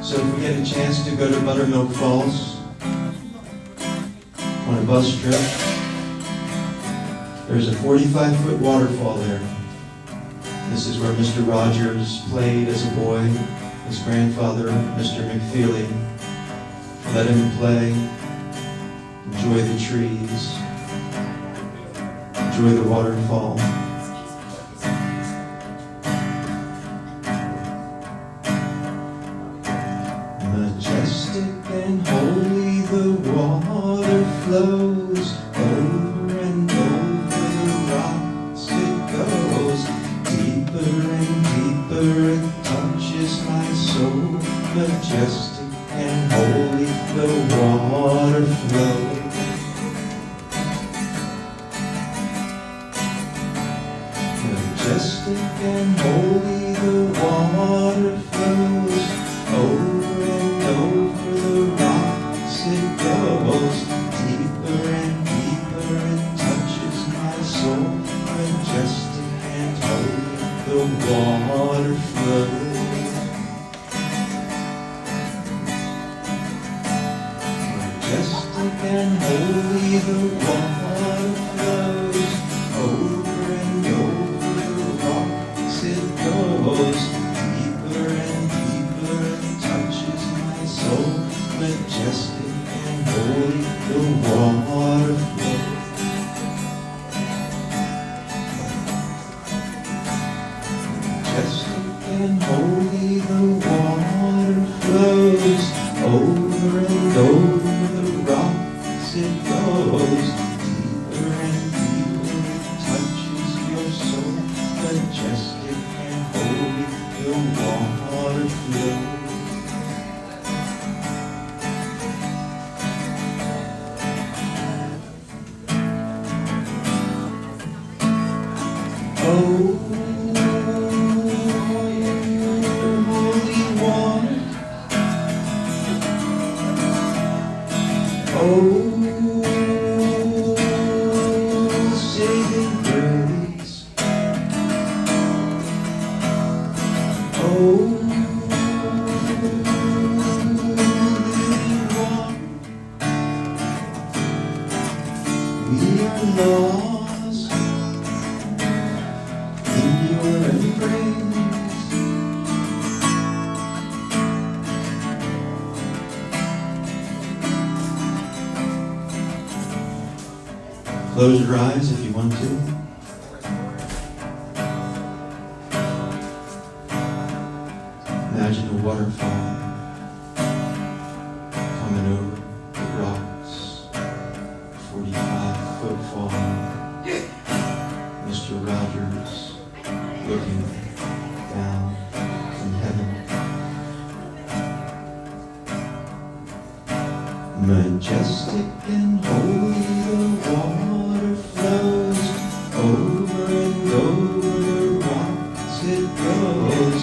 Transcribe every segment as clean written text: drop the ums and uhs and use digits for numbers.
So if we get a chance to go to Buttermilk Falls on a bus trip, there's a 45-foot waterfall there. This is where Mr. Rogers played as a boy. His grandfather, Mr. McFeely, let him play, enjoy the trees, enjoy the waterfall. Majestic and holy the water flows, over and over the rocks it goes, deeper and deeper it touches my soul. Majestic and holy the water flows. Majestic and holy the water flows, over and over the rocks it goes, deeper and deeper it touches my soul. Majestic and holy the water flows. Majestic and holy the water flows, over and over the rocks it goes, deeper and deeper it touches my soul. Majestic and holy the water flows. Majestic and holy the water flows, over and over the rocks it goes, deeper and deeper it touches your soul. Majestic and holy the water flows. Oh, holy water. Oh, saving grace. Oh, living water. We are lost in your embrace. Close your eyes if you want to. Imagine a waterfall coming over the rocks, 45-foot fall. Mr. Rogers looking down from heaven. Majestic and holy the water flows, over and over the rocks it goes,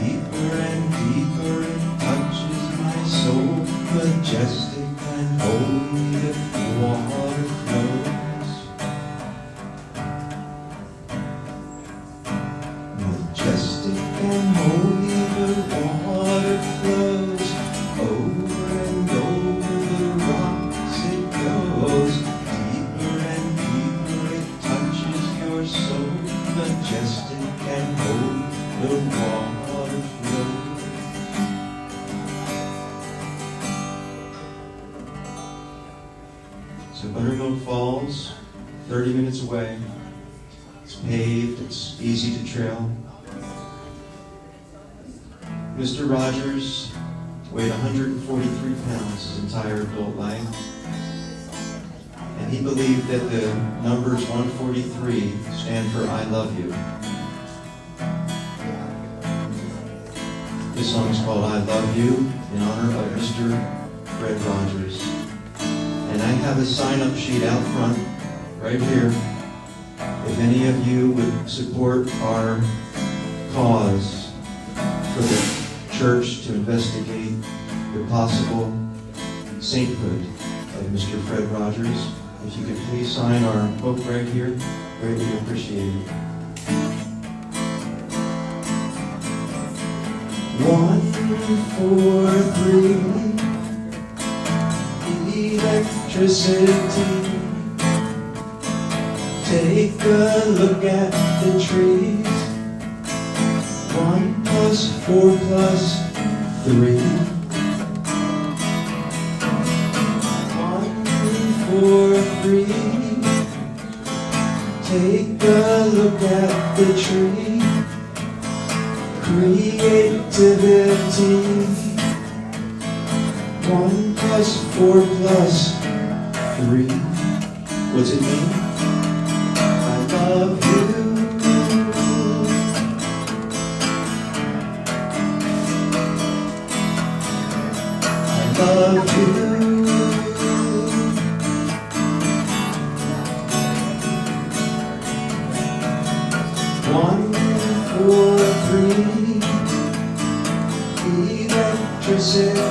deeper and deeper it touches my soul. Majestic and holy the water flows. Majestic and holy the water flows, over and over the rocks it goes, deeper and deeper it touches your soul. Majestic and holy the water flows. So Buttermilk Falls, 30 minutes away. It's paved, it's easy to trail. Mr. Rogers weighed 143 pounds his entire adult life. And he believed that the numbers 143 stand for I love you. This song is called I Love You in honor of Mr. Fred Rogers. And I have a sign-up sheet out front, right here. If any of you would support our cause for the church to investigate the possible sainthood of Mr. Fred Rogers, if you could please sign our book right here, greatly appreciated. One 4, 3. Electricity. Take a look at the trees. 1 plus 4 plus 3. 1, 4, 3. Take a look at the tree. Creativity. 1 plus 4 plus 3. What's it mean? I love you. I love you. 1, 4, 3. Electricity.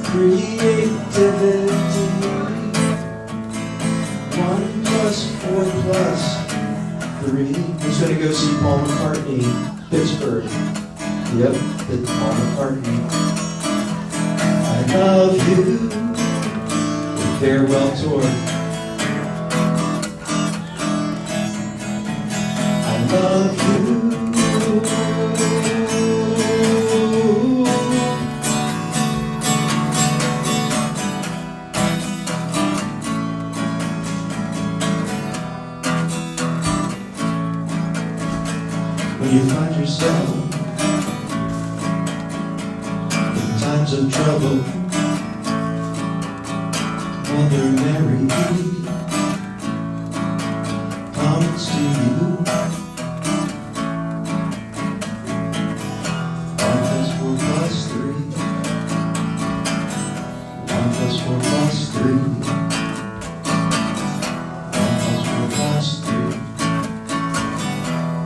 Creativity. 1 plus 4 plus 3. Who's going to go see Paul McCartney, Pittsburgh? Yep, it's Paul McCartney. I love you. The farewell tour. I love you. When you find yourself in times of trouble, Mother Mary comes to you. 1 plus 4 plus 3. 1 plus 4 plus 3. 1 plus 4 plus 3.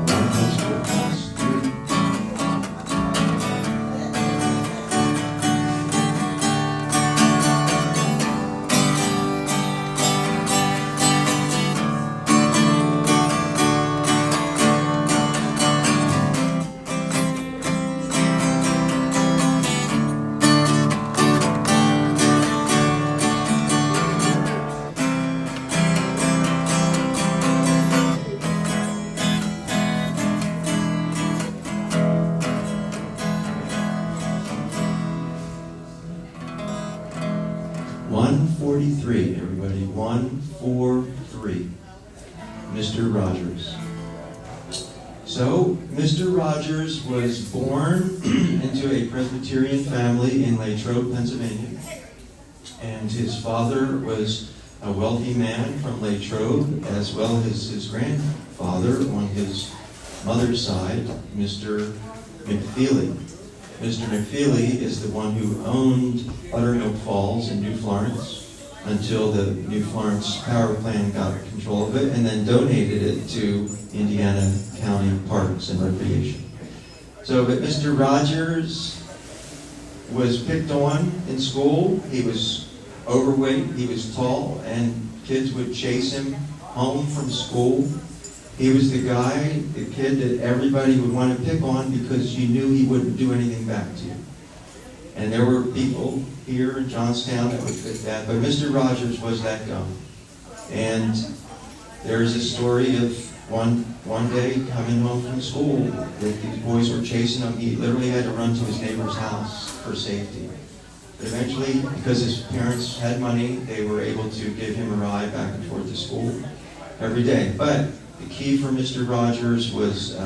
1 plus 4 plus 3. $143, everybody. 143. Mr. Rogers. So, Mr. Rogers was born into a Presbyterian family in Latrobe, Pennsylvania. And his father was a wealthy man from Latrobe, as well as his grandfather on his mother's side, Mr. McFeely. Mr. McFeely is the one who owned Buttermilk Falls in New Florence until the New Florence Power Plant got control of it and then donated it to Indiana County Parks and Recreation. So, but Mr. Rogers was picked on in school. He was overweight, he was tall, and kids would chase him home from school. He was the guy, the kid that everybody would want to pick on because you knew he wouldn't do anything back to you. And there were people here in Johnstown that would fit that, but Mr. Rogers was that guy. And there's a story of one day coming home from school that these boys were chasing him. He literally had to run to his neighbor's house for safety. But eventually, because his parents had money, they were able to give him a ride back and forth to school every day. But the key for Mr. Rogers was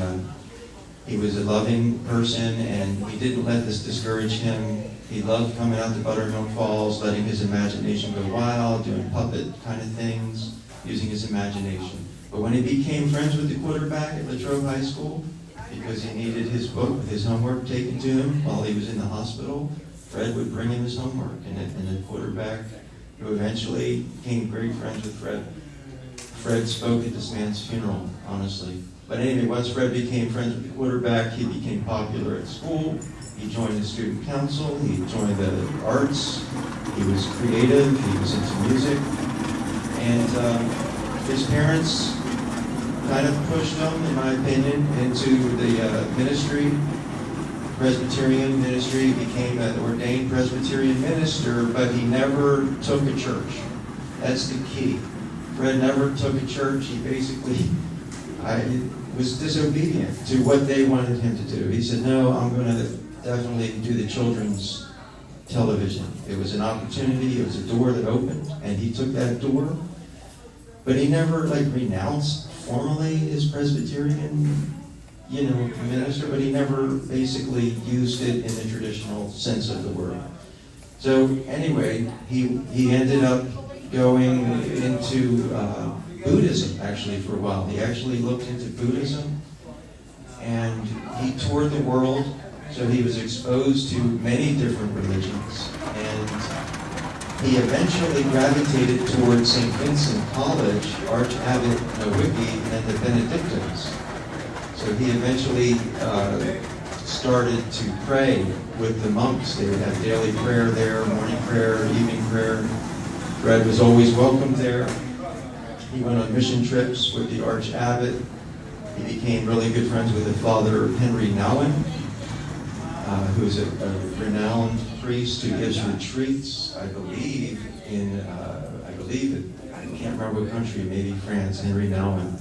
he was a loving person, and he didn't let this discourage him. He loved coming out to Buttermilk Falls, letting his imagination go wild, doing puppet kind of things, using his imagination. But when he became friends with the quarterback at Latrobe High School, because he needed his book with his homework taken to him while he was in the hospital, Fred would bring him his homework, and the quarterback, who eventually became great friends with Fred spoke at this man's funeral, honestly. But anyway, once Fred became friends with the quarterback, he became popular at school. He joined the student council. He joined the arts. He was creative. He was into music. And his parents kind of pushed him, in my opinion, into the ministry. Presbyterian ministry, became an ordained Presbyterian minister, but he never took a church. That's the key. Fred never took a church. He basically was disobedient to what they wanted him to do. He said, no, I'm going to definitely do the children's television. It was an opportunity. It was a door that opened, and he took that door. But he never renounced formally his Presbyterian minister, but he never basically used it in the traditional sense of the word. So anyway, he ended up going into Buddhism, actually, for a while. He actually looked into Buddhism, and he toured the world, so he was exposed to many different religions, and he eventually gravitated towards St. Vincent College, Arch-Abbot Nowicki, and the Benedictines. So he eventually started to pray with the monks. They would have daily prayer there, morning prayer, evening prayer. Fred was always welcomed there. He went on mission trips with the Arch-Abbot. He became really good friends with the Father Henry Nouwen, who's a renowned priest who gives retreats, I believe, I can't remember what country, maybe France, Henry Nouwen.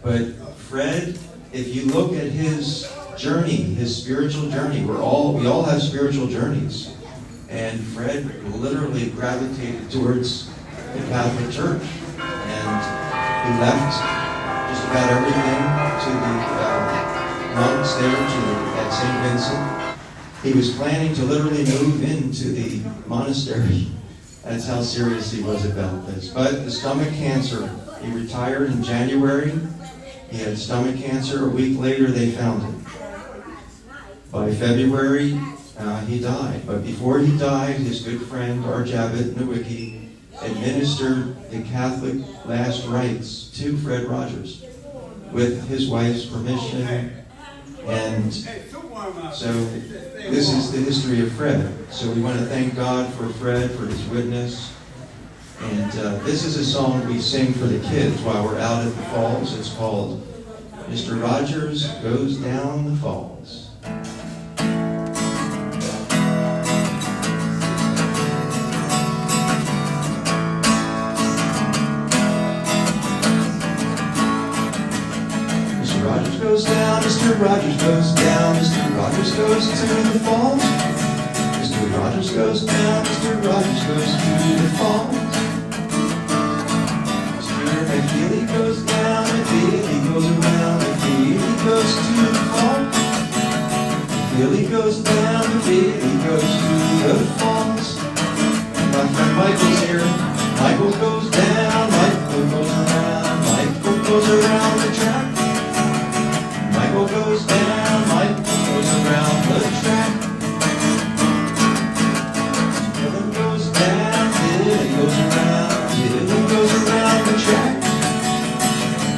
But Fred, if you look at his journey, his spiritual journey, we all have spiritual journeys. And Fred literally gravitated towards the Catholic Church. And he left just about everything to the monks there at St. Vincent. He was planning to literally move into the monastery. That's how serious he was about this. But the stomach cancer, he retired in January. He had stomach cancer. A week later, they found it. By February, he died. But before he died, his good friend, Arch-Abbot Nowicki, administered the Catholic last rites to Fred Rogers with his wife's permission. And so this is the history of Fred. So we want to thank God for Fred, for his witness. And this is a song we sing for the kids while we're out at the falls. It's called Mr. Rogers Goes Down the Falls. Mr. Rogers goes down, Mr. Rogers goes down, Mr. Rogers goes to the falls. Mr. Rogers goes down, Mr. Rogers goes to the falls. Mr. McFeely goes down, McFeely goes around, McFeely goes to the falls. McFeely goes down, McFeely goes to the falls. My friend Michael's here. Michael goes down, Michael goes around, Michael goes around the track. Michael goes down, Michael goes around the track. Dylan goes down, Dylan goes around, Dylan goes around the track.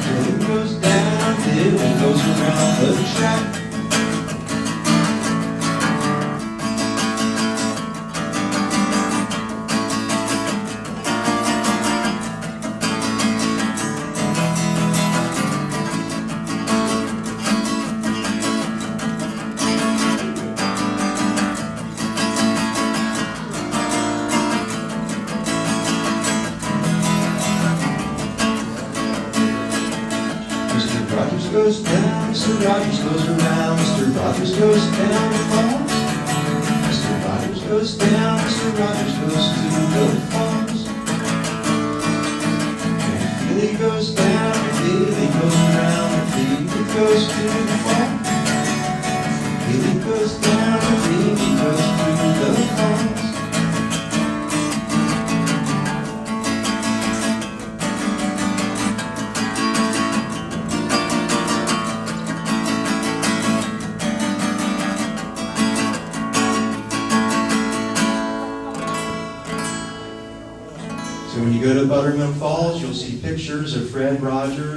Dylan goes down, Dylan goes around the track. Mr. Rogers goes down, Mr. Rogers goes around, Mr. Rogers goes down the falls. Mr. Rogers goes down, Mr. Rogers goes to the falls. McFeely goes down, McFeely goes around, McFeely goes to the falls. McFeely goes down, McFeely goes to the falls. So when you go to Buttermilk Falls, you'll see pictures of Fred Rogers.